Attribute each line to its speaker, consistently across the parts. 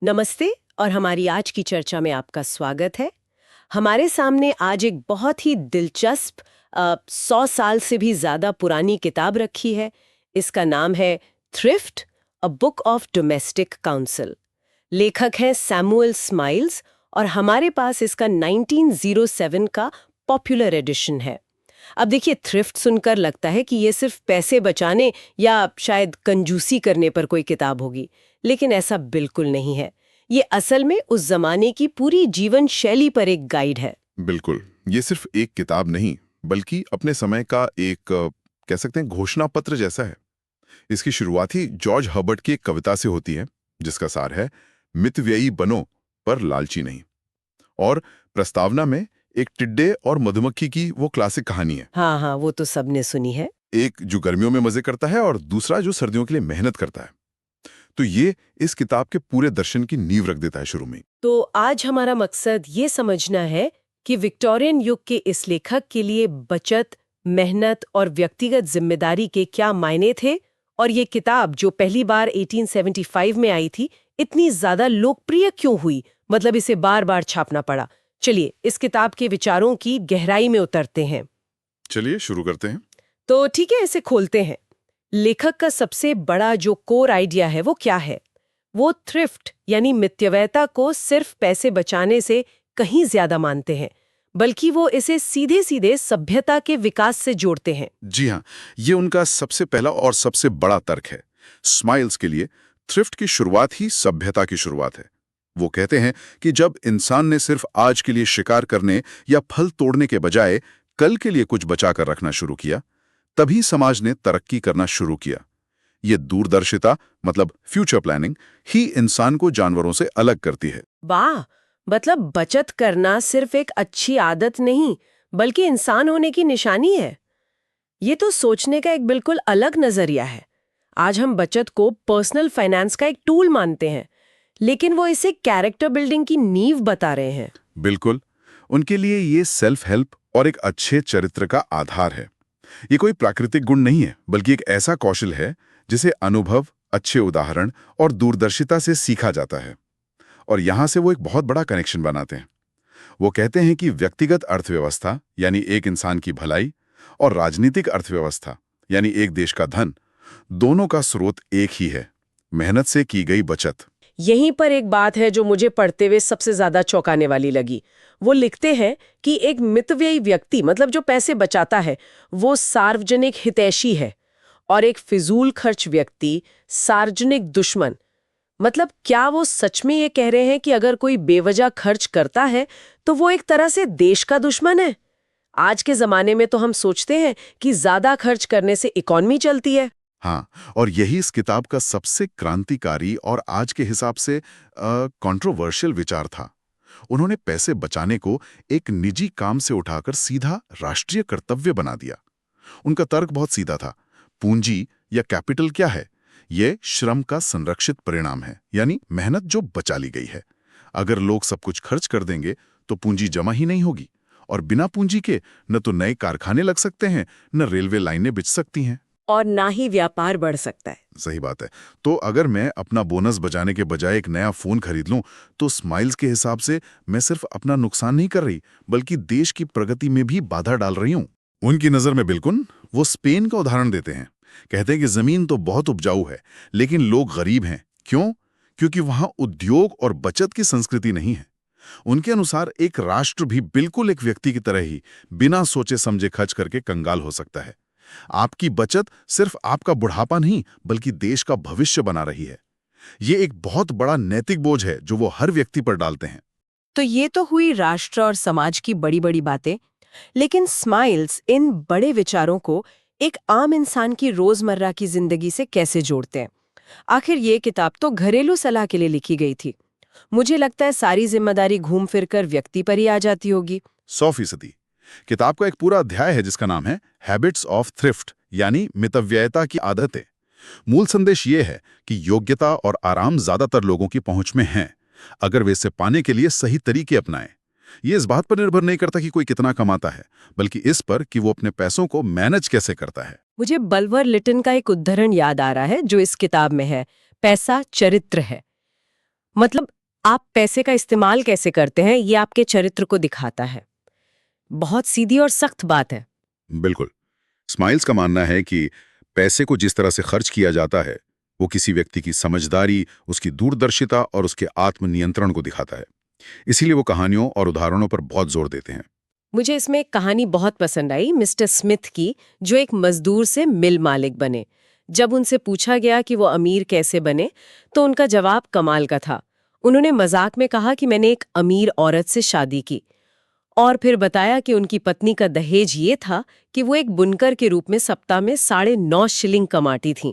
Speaker 1: नमस्ते और हमारी आज की चर्चा में आपका स्वागत है। हमारे सामने आज एक बहुत ही दिलचस्प 100 साल से भी ज़्यादा पुरानी किताब रखी है। इसका नाम है thrift, a book of domestic council. लेखक हैं सैमुअल स्माइल्स और हमारे पास इसका 1907 का पॉपुलर एडिशन है। अब देखिए, थ्रिफ्ट सुनकर लगता है कि ये सिर्फ पैसे बचाने या शायद कंजूसी करने पर कोई किताब होगी, लेकिन ऐसा बिल्कुल नहीं है। ये असल में उस जमाने की पूरी जीवन शैली पर एक गाइड है।
Speaker 2: बिल्कुल। ये सिर्फ एक किताब नहीं, बल्कि अपने समय का एक कह सकते हैं घोषणा पत्र जैसा है। इसकी शुरुआत ही जॉर्ज हर्बर्ट की एक कविता से होती है, जिसका सार है मितव्ययी बनो पर लालची नहीं। और प्रस्तावना में एक टिड्डे और मधुमक्खी की वो क्लासिक कहानी है।
Speaker 1: हाँ हाँ, वो तो सबने सुनी है।
Speaker 2: एक जो गर्मियों में मजे करता है और दूसरा जो सर्दियों के लिए मेहनत करता है। तो ये इस किताब के पूरे दर्शन की नींव रख देता है शुरू में।
Speaker 1: तो आज हमारा मकसद ये समझना है कि विक्टोरियन युग के इस लेखक के लिए बचत, मेहनत और व्यक्तिगत जिम्मेदारी के क्या मायने थे, और ये किताब जो पहली बार 1875 में आई थी, इतनी ज्यादा लोकप्रिय क्यों हुई, मतलब इसे बार बार छापना पड़ा। चलिए इस किताब के विचारों की गहराई में उतरते हैं।
Speaker 2: चलिए शुरू करते हैं।
Speaker 1: तो ठीक है, इसे खोलते हैं। लेखक का सबसे बड़ा जो कोर आइडिया है वो क्या है? वो थ्रिफ्ट यानी मितव्ययता को सिर्फ पैसे बचाने से कहीं ज्यादा मानते हैं, बल्कि वो इसे सीधे सीधे सभ्यता के विकास से जोड़ते हैं।
Speaker 2: जी हाँ, ये उनका सबसे पहला और सबसे बड़ा तर्क है। स्माइल्स के लिए थ्रिफ्ट की शुरुआत ही सभ्यता की शुरुआत है। वो कहते हैं कि जब इंसान ने सिर्फ आज के लिए शिकार करने या फल तोड़ने के बजाय कल के लिए कुछ बचा कर रखना शुरू किया, तभी समाज ने तरक्की करना शुरू किया। ये दूरदर्शिता मतलब फ्यूचर प्लानिंग ही इंसान को जानवरों से अलग करती है।
Speaker 1: वाह, मतलब बचत करना सिर्फ एक अच्छी आदत नहीं, बल्कि इंसान होने की निशानी है। ये तो सोचने का एक बिल्कुल अलग नजरिया है। आज हम बचत को पर्सनल फाइनेंस का एक टूल मानते हैं, लेकिन वो इसे कैरेक्टर बिल्डिंग की नींव बता रहे हैं।
Speaker 2: बिल्कुल, उनके लिए ये सेल्फ हेल्प और एक अच्छे चरित्र का आधार है। ये कोई प्राकृतिक गुण नहीं है, बल्कि एक ऐसा कौशल है जिसे अनुभव, अच्छे उदाहरण और दूरदर्शिता से सीखा जाता है। और यहां से वो एक बहुत बड़ा कनेक्शन बनाते हैं। वो कहते हैं कि व्यक्तिगत अर्थव्यवस्था यानी एक इंसान की भलाई और राजनीतिक अर्थव्यवस्था यानी एक देश का धन, दोनों का स्रोत एक ही है, मेहनत से की गई बचत।
Speaker 1: यहीं पर एक बात है जो मुझे पढ़ते हुए सबसे ज्यादा चौंकाने वाली लगी। वो लिखते हैं कि एक मितव्ययी व्यक्ति, मतलब जो पैसे बचाता है, वो सार्वजनिक हितैषी है, और एक फिजूल खर्च व्यक्ति सार्वजनिक दुश्मन। मतलब क्या वो सच में ये कह रहे हैं कि अगर कोई बेवजह खर्च करता है तो वो एक तरह से देश का दुश्मन है? आज के जमाने में तो हम सोचते हैं कि ज्यादा खर्च करने से इकॉनमी चलती है।
Speaker 2: हाँ, और यही इस किताब का सबसे क्रांतिकारी और आज के हिसाब से कंट्रोवर्शियल विचार था। उन्होंने पैसे बचाने को एक निजी काम से उठाकर सीधा राष्ट्रीय कर्तव्य बना दिया। उनका तर्क बहुत सीधा था। पूंजी या कैपिटल क्या है? ये श्रम का संरक्षित परिणाम है, यानी मेहनत जो बचा ली गई है। अगर लोग सब कुछ खर्च कर देंगे तो पूंजी जमा ही नहीं होगी, और बिना पूंजी के न तो नए कारखाने लग सकते हैं, न रेलवे लाइनें बिछ सकती हैं,
Speaker 1: और ना ही व्यापार बढ़ सकता है।
Speaker 2: सही बात है। तो अगर मैं अपना बोनस बचाने के बजाय एक नया फोन खरीद लूं, तो स्माइल्स के हिसाब से मैं सिर्फ अपना नुकसान नहीं कर रही, बल्कि देश की प्रगति में भी बाधा डाल रही हूं। उनकी नजर में बिल्कुल वो स्पेन का उदाहरण देते हैं। कहते हैं कि जमीन तो बहुत उपजाऊ है, लेकिन लोग गरीब हैं। क्यों? क्योंकि वहां उद्योग और बचत की संस्कृति नहीं है। उनके अनुसार एक राष्ट्र भी बिल्कुल एक व्यक्ति की तरह ही बिना सोचे समझे खर्च करके कंगाल हो सकता है। आपकी बचत सिर्फ आपका बुढ़ापा नहीं, बल्कि देश का भविष्य बना रही है। ये एक बहुत बड़ा नैतिक बोझ है जो वो हर व्यक्ति पर डालते हैं।
Speaker 1: तो ये तो हुई राष्ट्र और समाज की बड़ी बड़ी बातें, लेकिन स्माइल्स इन बड़े विचारों को एक आम इंसान की रोजमर्रा की जिंदगी से कैसे जोड़ते हैं? आखिर ये किताब तो घरेलू सलाह के लिए लिखी गई थी। मुझे लगता है सारी जिम्मेदारी घूम फिर कर व्यक्ति पर ही आ जाती होगी।
Speaker 2: 100%। किताब का एक पूरा अध्याय है जिसका नाम है हैबिट्स ऑफ थ्रिफ्ट, यानी मितव्ययता की आदतें। मूल संदेश ये है कि योग्यता और आराम ज्यादातर लोगों की पहुंच में हैं, अगर वे इसे पाने के लिए सही तरीके अपनाएं। ये इस बात पर निर्भर नहीं करता कि कोई कितना कमाता है, बल्कि इस पर कि वो अपने पैसों को मैनेज कैसे करता है।
Speaker 1: मुझे बल्वर लिटन का एक उद्धरण याद आ रहा है जो इस किताब में है, पैसा चरित्र है। मतलब आप पैसे का इस्तेमाल कैसे करते हैं ये आपके चरित्र को दिखाता है। बहुत सीधी और सख्त बात है।
Speaker 2: बिल्कुल। स्माइल्स का मानना है कि पैसे को जिस तरह से खर्च किया जाता है वो किसी व्यक्ति की समझदारी, उसकी दूरदर्शिता और उसके आत्मनियंत्रण को दिखाता है। इसीलिए वो कहानियों और उदाहरणों पर बहुत जोर देते हैं।
Speaker 1: मुझे इसमें एक कहानी बहुत पसंद आई मिस्टर स्मिथ की, जो एक मजदूर से मिल मालिक बने। जब उनसे पूछा गया कि वो अमीर कैसे बने, तो उनका जवाब कमाल का था। उन्होंने मजाक में कहा कि मैंने एक अमीर औरत से शादी की, और फिर बताया कि उनकी पत्नी का दहेज ये था कि वो एक बुनकर के रूप में सप्ताह में 9.5 शिलिंग कमाती थीं।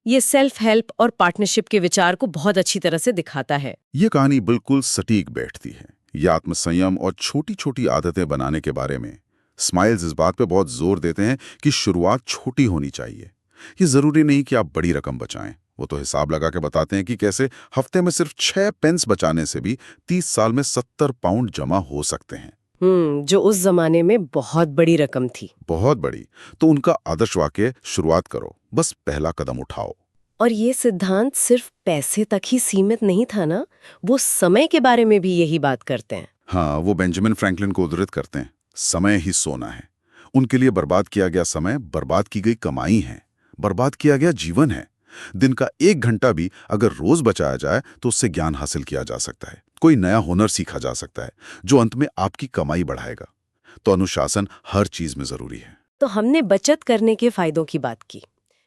Speaker 1: ये सेल्फ हेल्प और पार्टनरशिप के विचार को बहुत अच्छी तरह से दिखाता है।
Speaker 2: ये कहानी बिल्कुल सटीक बैठती है। ये आत्मसंयम और छोटी छोटी आदतें बनाने के बारे में। स्माइल्स इस बात पे बहुत जोर देते हैं कि शुरुआत छोटी होनी चाहिए। ये जरूरी नहीं कि आप बड़ी रकम बचाएं। वो तो हिसाब लगा के बताते हैं कि कैसे हफ्ते में सिर्फ 6 पेंस बचाने से भी 30 साल में 70 पाउंड जमा हो सकते हैं।
Speaker 1: जो उस जमाने में बहुत बड़ी रकम थी।
Speaker 2: बहुत बड़ी। तो उनका आदर्श वाक्य, शुरुआत करो, बस पहला कदम उठाओ।
Speaker 1: और ये सिद्धांत सिर्फ पैसे तक ही सीमित नहीं था ना, वो समय के बारे में भी यही बात करते हैं।
Speaker 2: हाँ, वो बेंजामिन फ्रैंकलिन को उद्धृत करते हैं, समय ही सोना है। उनके लिए बर्बाद किया गया समय बर्बाद की गई कमाई है, बर्बाद किया गया जीवन है। दिन का 1 घंटा भी अगर रोज बचाया जाए तो उससे ज्ञान हासिल किया जा सकता है, कोई नया हुनर सीखा जा सकता है जो अंत में आपकी कमाई बढ़ाएगा। तो अनुशासन हर चीज में जरूरी है।
Speaker 1: तो हमने बचत करने के फायदों की बात की,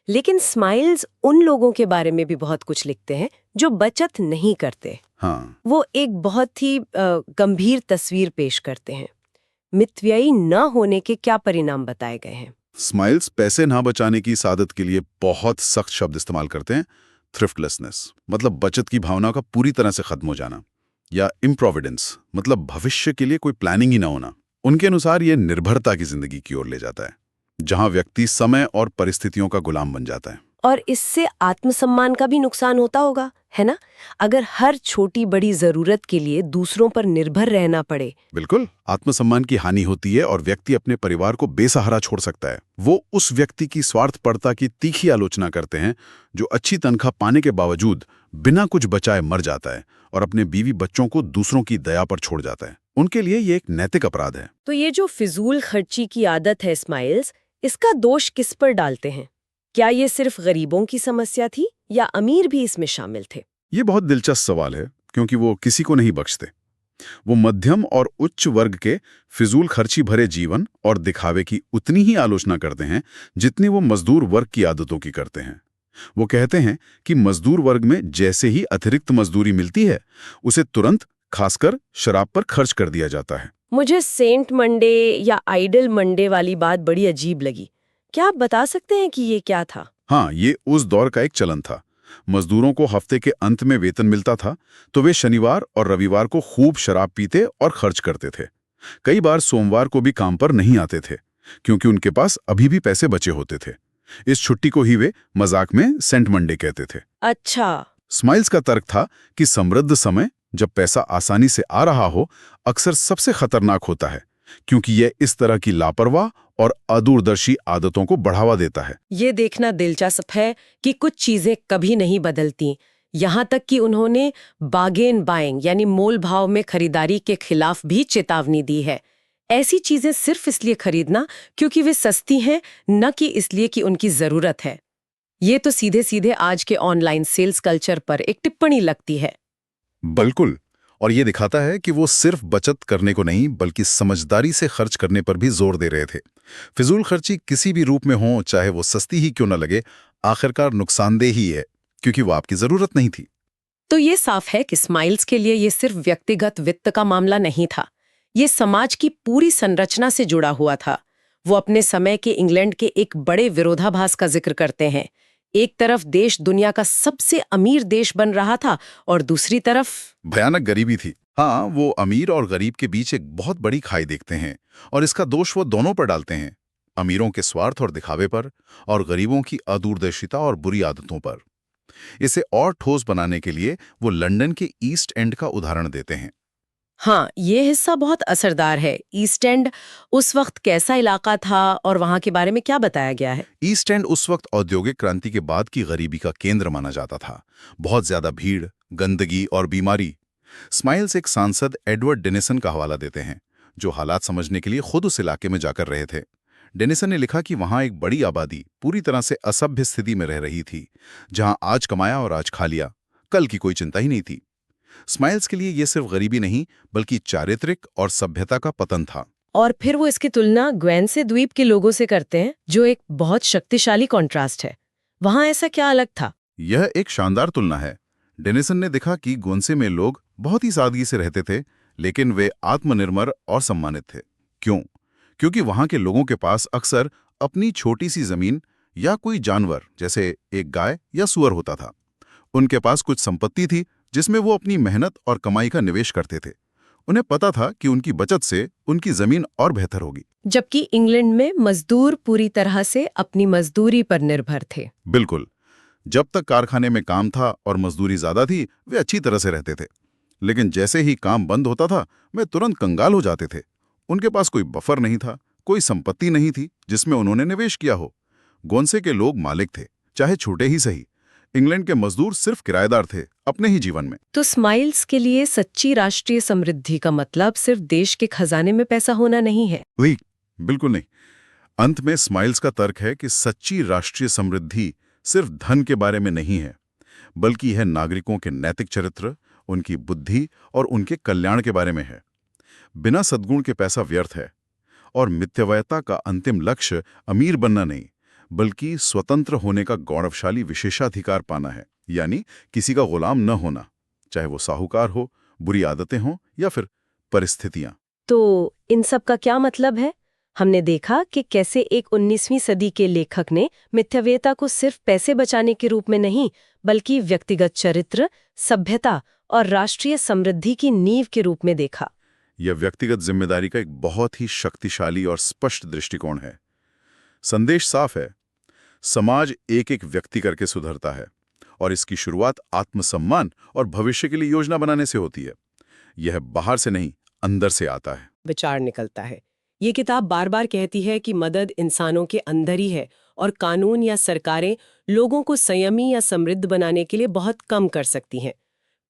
Speaker 1: लेकिन स्माइल्स उन लोगों के बारे में भी बहुत कुछ लिखते हैं जो बचत नहीं करते।
Speaker 2: हाँ,
Speaker 1: वो एक बहुत ही गंभीर तस्वीर पेश करते हैं। मितव्ययी न होने के क्या परिणाम बताए गए हैं।
Speaker 2: स्माइल्स पैसे ना बचाने की सादत के लिए बहुत सख्त शब्द इस्तेमाल करते हैं। थ्रिफ्टलेसनेस मतलब बचत की भावना का पूरी तरह से खत्म हो जाना, या इम्प्रोविडेंस मतलब भविष्य के लिए कोई प्लानिंग ही ना होना। उनके अनुसार ये निर्भरता की जिंदगी की ओर ले जाता है, जहां व्यक्ति समय और परिस्थितियों का गुलाम बन जाता है।
Speaker 1: और इससे आत्मसम्मान का भी नुकसान होता होगा, है ना? अगर हर छोटी बड़ी जरूरत के लिए दूसरों पर निर्भर रहना पड़े।
Speaker 2: बिल्कुल, आत्मसम्मान की हानि होती है और व्यक्ति अपने परिवार को बेसहारा छोड़ सकता है। वो उस व्यक्ति की स्वार्थपरता की तीखी आलोचना करते हैं जो अच्छी तनख्वाह पाने के बावजूद बिना कुछ बचाए मर जाता है और अपने बीवी बच्चों को दूसरों की दया पर छोड़ जाता है। उनके लिए ये एक नैतिक अपराध है।
Speaker 1: तो ये जो फिजूल खर्ची की आदत है स्माइल्स, इसका दोष किस पर डालते हैं? क्या ये सिर्फ गरीबों की समस्या थी या अमीर भी इसमें शामिल थे?
Speaker 2: ये बहुत दिलचस्प सवाल है, क्योंकि वो किसी को नहीं बख्शते। वो मध्यम और उच्च वर्ग के फिजूल खर्ची भरे जीवन और दिखावे की उतनी ही आलोचना करते हैं जितनी वो मजदूर वर्ग की आदतों की करते हैं। वो कहते हैं कि मजदूर वर्ग में जैसे ही अतिरिक्त मजदूरी मिलती है, उसे तुरंत खासकर शराब पर खर्च कर दिया जाता है।
Speaker 1: मुझे सेंट मंडे या आइडल मंडे वाली बात बड़ी अजीब लगी। क्या आप बता सकते हैं कि ये क्या था?
Speaker 2: हाँ, ये उस दौर का एक चलन था। मजदूरों को हफ्ते के अंत में वेतन मिलता था, तो वे शनिवार और रविवार को खूब शराब पीते और खर्च करते थे। कई बार सोमवार को भी काम पर नहीं आते थे, क्योंकि उनके पास अभी भी पैसे बचे होते थे। इस छुट्टी को ही वे मजाक में सेंट मंडे कहते थे।
Speaker 1: अच्छा।
Speaker 2: स्माइल्स का तर्क था कि समृद्ध समय, जब पैसा आसानी से आ रहा हो, अक्सर सबसे खतरनाक होता है, क्योंकि यह इस तरह की लापरवाह और अदूरदर्शी आदतों को बढ़ावा देता है।
Speaker 1: ये देखना दिलचस्प है कि कुछ चीजें कभी नहीं बदलती, यहाँ तक कि उन्होंने बार्गेन बाइंग यानी मोल भाव में खरीदारी के खिलाफ भी चेतावनी दी है। ऐसी चीजें सिर्फ इसलिए खरीदना क्योंकि वे सस्ती हैं, न कि इसलिए कि उनकी जरूरत है। ये तो सीधे सीधे आज के ऑनलाइन सेल्स कल्चर पर एक टिप्पणी लगती है।
Speaker 2: बिल्कुल, और ये दिखाता है कि वो सिर्फ बचत करने को नहीं बल्कि समझदारी से खर्च करने पर भी जोर दे रहे थे। फिजूल खर्ची किसी भी रूप में हो, चाहे वो सस्ती ही क्यों न लगे, आखिरकार नुकसानदेह ही है, क्योंकि वो आपकी जरूरत नहीं थी।
Speaker 1: तो ये साफ है कि स्माइल्स के लिए ये सिर्फ व्यक्तिगत वित्त का मामला नहीं था, ये समाज की पूरी संरचना से जुड़ा हुआ था। वो अपने समय के इंग्लैंड के एक बड़े विरोधाभास का जिक्र करते हैं। एक तरफ देश दुनिया का सबसे अमीर देश बन रहा था और दूसरी तरफ
Speaker 2: भयानक गरीबी थी। हाँ, वो अमीर और गरीब के बीच एक बहुत बड़ी खाई देखते हैं, और इसका दोष वो दोनों पर डालते हैं, अमीरों के स्वार्थ और दिखावे पर और गरीबों की अदूरदर्शिता और बुरी आदतों पर। इसे और ठोस बनाने के लिए वो लंदन के ईस्ट एंड का उदाहरण देते हैं।
Speaker 1: हाँ, ये हिस्सा बहुत असरदार है। ईस्ट एंड उस वक्त कैसा इलाका था और वहां के बारे में क्या बताया गया है?
Speaker 2: ईस्ट एंड उस वक्त औद्योगिक क्रांति के बाद की गरीबी का केंद्र माना जाता था। बहुत ज्यादा भीड़, गंदगी और बीमारी। स्माइल्स एक सांसद एडवर्ड डेनिसन का हवाला देते हैं, जो हालात समझने के लिए खुद उस इलाके में जाकर रहे थे। डेनिसन ने लिखा कि वहां एक बड़ी आबादी पूरी तरह से असभ्य स्थिति में रह रही थी, जहां आज कमाया और आज खा लिया, कल की कोई चिंता ही नहीं थी। स्माइल्स के लिए यह सिर्फ गरीबी नहीं, बल्कि चारित्रिक और सभ्यता का पतन था।
Speaker 1: और फिर वो इसकी तुलना ग्वेन्से द्वीप के लोगों से करते हैं, जो एक बहुत शक्तिशाली कॉन्ट्रास्ट है। वहां ऐसा क्या अलग था?
Speaker 2: यह एक शानदार तुलना है। डेनिसन ने देखा कि गोंसे में लोग बहुत ही सादगी से रहते थे, लेकिन वे आत्मनिर्भर और सम्मानित थे। क्यों? क्योंकि वहां के लोगों के पास अक्सर अपनी छोटी सी जमीन या कोई जानवर, जैसे एक गाय या सूअर होता था। उनके पास कुछ संपत्ति थी जिसमें वो अपनी मेहनत और कमाई का निवेश करते थे। उन्हें पता था कि उनकी बचत से उनकी जमीन और बेहतर होगी।
Speaker 1: जबकि इंग्लैंड में मजदूर पूरी तरह से अपनी मजदूरी पर निर्भर थे।
Speaker 2: बिल्कुल। जब तक कारखाने में काम था और मजदूरी ज्यादा थी, वे अच्छी तरह से रहते थे। लेकिन जैसे ही काम बंद होता था, वे तुरंत कंगाल हो जाते थे। उनके पास कोई बफर नहीं था, कोई संपत्ति नहीं थी जिसमें उन्होंने निवेश किया हो। गोंसे के लोग मालिक थे, चाहे छोटे ही सही। इंग्लैंड के मजदूर सिर्फ किराएदार थे अपने ही जीवन में।
Speaker 1: तो स्माइल्स के लिए सच्ची राष्ट्रीय समृद्धि का मतलब सिर्फ देश के खजाने में पैसा होना नहीं है।
Speaker 2: वही, बिल्कुल नहीं। अंत में स्माइल्स का तर्क है कि सच्ची राष्ट्रीय समृद्धि सिर्फ धन के बारे में नहीं है, बल्कि यह नागरिकों के नैतिक चरित्र, उनकी बुद्धि और उनके कल्याण के बारे में है। बिना सद्गुण के पैसा व्यर्थ है, और मितव्ययता का अंतिम लक्ष्य अमीर बनना नहीं, बल्कि स्वतंत्र होने का गौरवशाली विशेषाधिकार पाना है। यानी किसी का गुलाम न होना, चाहे वो साहूकार हो, बुरी आदतें हों या फिर परिस्थितियां।
Speaker 1: तो इन सब का क्या मतलब है? हमने देखा कि कैसे एक 19वीं सदी के लेखक ने मिथ्यावेता को सिर्फ पैसे बचाने के रूप में नहीं, बल्कि व्यक्तिगत चरित्र, सभ्यता और राष्ट्रीय समृद्धि की नींव के रूप में देखा।
Speaker 2: यह व्यक्तिगत जिम्मेदारी का एक बहुत ही शक्तिशाली और स्पष्ट दृष्टिकोण है। संदेश साफ है, समाज एक एक व्यक्ति करके सुधरता है, और इसकी शुरुआत आत्मसम्मान और भविष्य के लिए योजना बनाने से होती है। यह बाहर से नहीं, अंदर से आता है।
Speaker 1: विचार निकलता है। ये किताब बार बार कहती है कि मदद इंसानों के अंदर ही है, और कानून या सरकारें लोगों को संयमी या समृद्ध बनाने के लिए बहुत कम कर सकती हैं।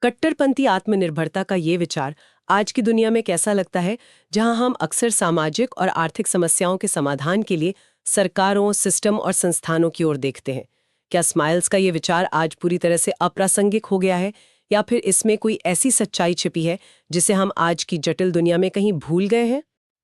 Speaker 1: कट्टरपंथी आत्मनिर्भरता का ये विचार आज की दुनिया में कैसा लगता है, जहां हम अक्सर सामाजिक और आर्थिक समस्याओं के समाधान के लिए सरकारों, सिस्टम और संस्थानों की ओर देखते हैं? क्या स्माइल्स का ये विचार आज पूरी तरह से अप्रासंगिक हो गया है, या फिर इसमें कोई ऐसी सच्चाई छिपी है जिसे हम आज की जटिल दुनिया में कहीं भूल गए हैं?